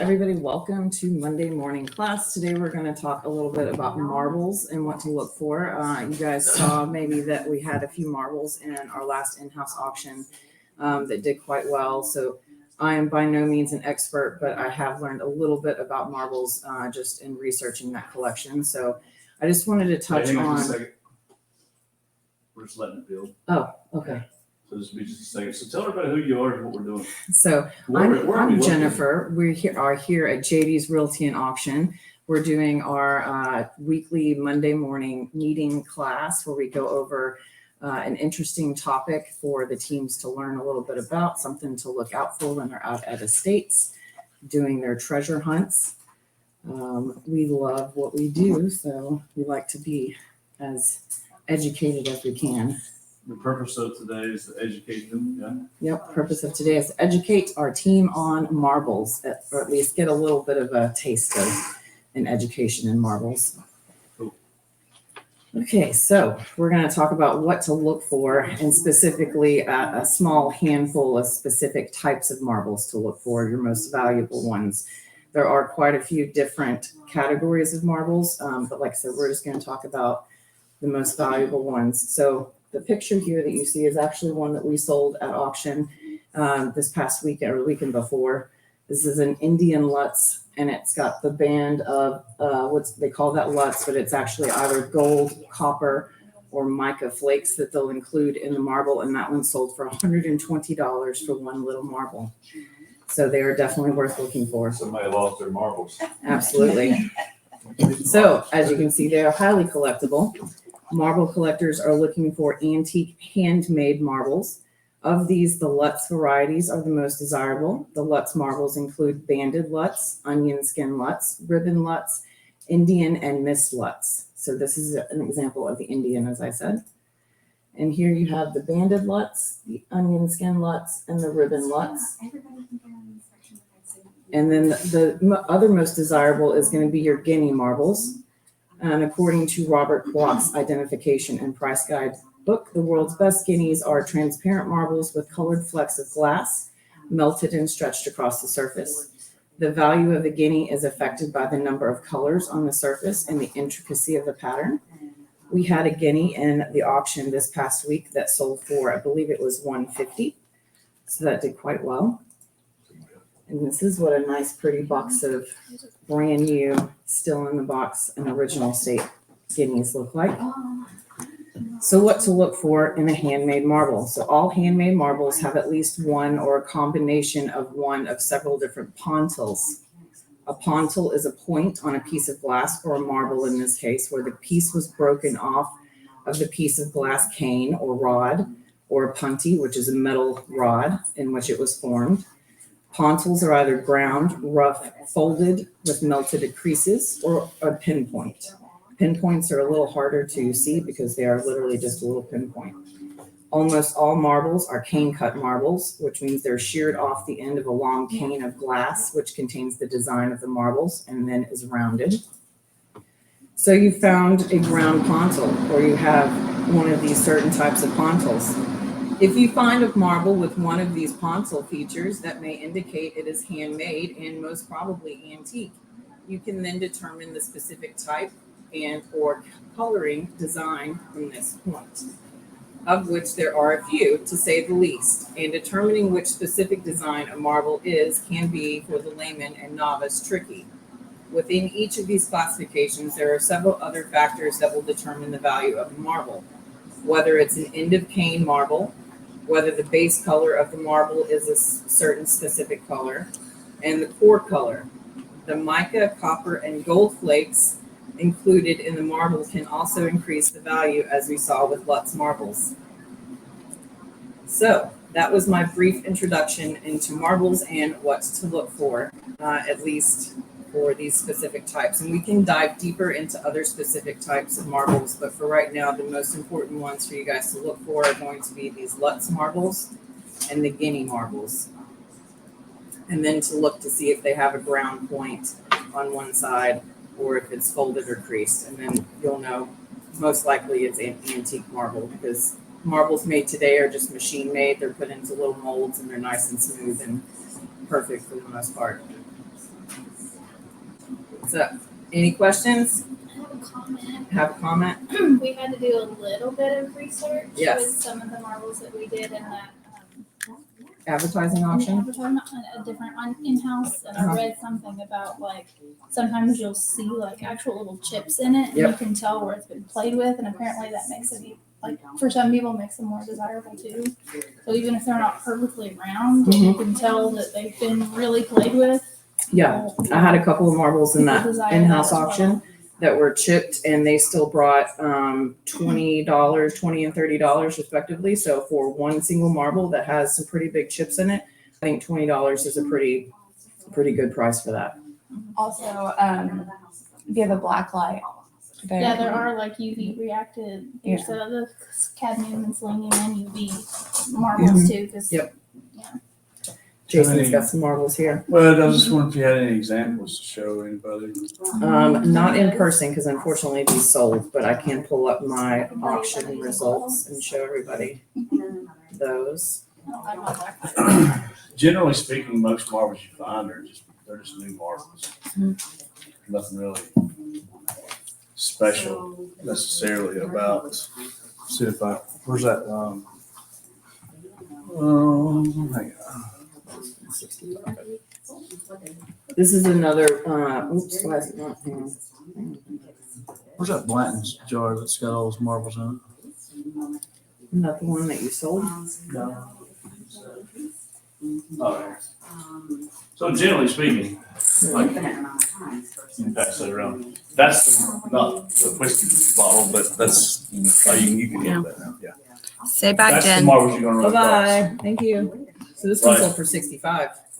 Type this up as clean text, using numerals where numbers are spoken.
everybody. Welcome to Monday morning class. Today we're going to talk a little bit about marbles and what to look for. You guys saw maybe that we had a few marbles in our last in-house auction that did quite well. So I am by no means an expert, but I have learned a little bit about marbles just in researching that collection. So I just wanted to touch on. Just a second. We're just letting it build. Oh, okay. So this will be just a second. So tell everybody who you are and what we're doing. So I'm Jennifer. We are here at JD's Realty and Auction. We're doing our weekly Monday morning meeting class where we go over an interesting topic for the teams to learn a little bit about, something to look out for when they're out at estates doing their treasure hunts. We love what we do, so we like to be as educated as we can. The purpose of today is to educate them. Yeah. Yep. Purpose of today is to educate our team on marbles, or at least get a little bit of a taste of an education in marbles. Cool. Okay, so we're going to talk about what to look for, and specifically a small handful of specific types of marbles to look for, your most valuable ones. There are quite a few different categories of marbles, but like I said, we're just going to talk about the most valuable ones. So the picture here that you see is actually one that we sold at auction this past weekend or the weekend before. This is an Indian Lutz, and it's got the band of they call that Lutz, but it's actually either gold, copper, or mica flakes that they'll include in the marble. And that one sold for $120 for one little marble. So they are definitely worth looking for. Somebody lost their marbles. Absolutely. So as you can see, they are highly collectible. Marble collectors are looking for antique handmade marbles. Of these, the Lutz varieties are the most desirable. The Lutz marbles include banded Lutz, onion skin Lutz, ribbon Lutz, Indian, and mist Lutz. So this is an example of the Indian, as I said. And here you have the banded Lutz, the onion skin Lutz, and the ribbon Lutz. And then the other most desirable is going to be your Guinea Marbles. And according to Robert Kwok's Identification and Price Guide book, the world's best guineas are transparent marbles with colored flecks of glass melted and stretched across the surface. The value of the guinea is affected by the number of colors on the surface and the intricacy of the pattern. We had a guinea in the auction this past week that sold for, I believe it was $150. So that did quite well. And this is what a nice, pretty box of brand new, still in the box, and original state guineas look like. So what to look for in a handmade marble. So all handmade marbles have at least one or a combination of one of several different pontils. A pontil is a point on a piece of glass or a marble in this case, where the piece was broken off of the piece of glass cane or rod, or a punty, which is a metal rod in which it was formed. Pontils are either ground, rough, folded with melted creases, or a pinpoint. Pinpoints are a little harder to see because they are literally just a little pinpoint. Almost all marbles are cane-cut marbles, which means they're sheared off the end of a long cane of glass, which contains the design of the marbles and then is rounded. So you found a ground pontil, or you have one of these certain types of pontils. If you find a marble with one of these pontil features, that may indicate it is handmade and most probably antique. You can then determine the specific type and or coloring design from this point, of which there are a few, to say the least. And determining which specific design a marble is can be, for the layman and novice, tricky. Within each of these classifications, there are several other factors that will determine the value of a marble. Whether it's an end of cane marble, whether the base color of the marble is a certain specific color, and the core color. The mica, copper, and gold flakes included in the marble can also increase the value, as we saw with Lutz marbles. So that was my brief introduction into marbles and what to look for, at least for these specific types. And we can dive deeper into other specific types of marbles, but for right now, the most important ones for you guys to look for are going to be these Lutz marbles and the Guinea marbles. And then to look to see if they have a ground point on one side or if it's folded or creased. And then you'll know most likely it's an antique marble, because marbles made today are just machine made. They're put into little molds and they're nice and smooth and perfect for the most part. So, any questions? I have a comment. Have a comment? We had to do a little bit of research Yes. with some of the marbles that we did in that Advertising in the auction? advertisement, a different one in-house, and Uh-huh. I read something about like sometimes you'll see like actual little chips in it, and Yep. you can tell where it's been played with, and apparently that makes it like for some people makes them more desirable too. So even if they're not perfectly round, you can tell that they've been really played with. Yeah, I had a couple of marbles in that People desire in-house that as well. auction that were chipped, and they still brought $20, $20 and $30 respectively. So for one single marble that has some pretty big chips in it, I think $20 is a pretty good price for that. Also, if you have a black light, Yeah, there are like UV reacted. There's the cadmium and selenium and UV marbles too. Cause Yep. Jason's got some marbles here. Well, I was just wondering if you had any examples to show anybody. Not in person because unfortunately these sold, but I can pull up my auction results and show everybody those. Generally speaking, most marbles you find they're just new marbles. Nothing really special necessarily about. See if where's that? Hang on. This is another, oops, why is it not? Hang on. Where's that Blanton's jar that's got all those marbles in Not the one that you sold? it? Oh, so generally speaking, like, you pass that around. That's not the whiskey bottle, but that's, you can get that now, yeah. say bye, That's the Jen. marbles you're gonna run across. Bye-bye, thank you. So this one's Right. sold for 65.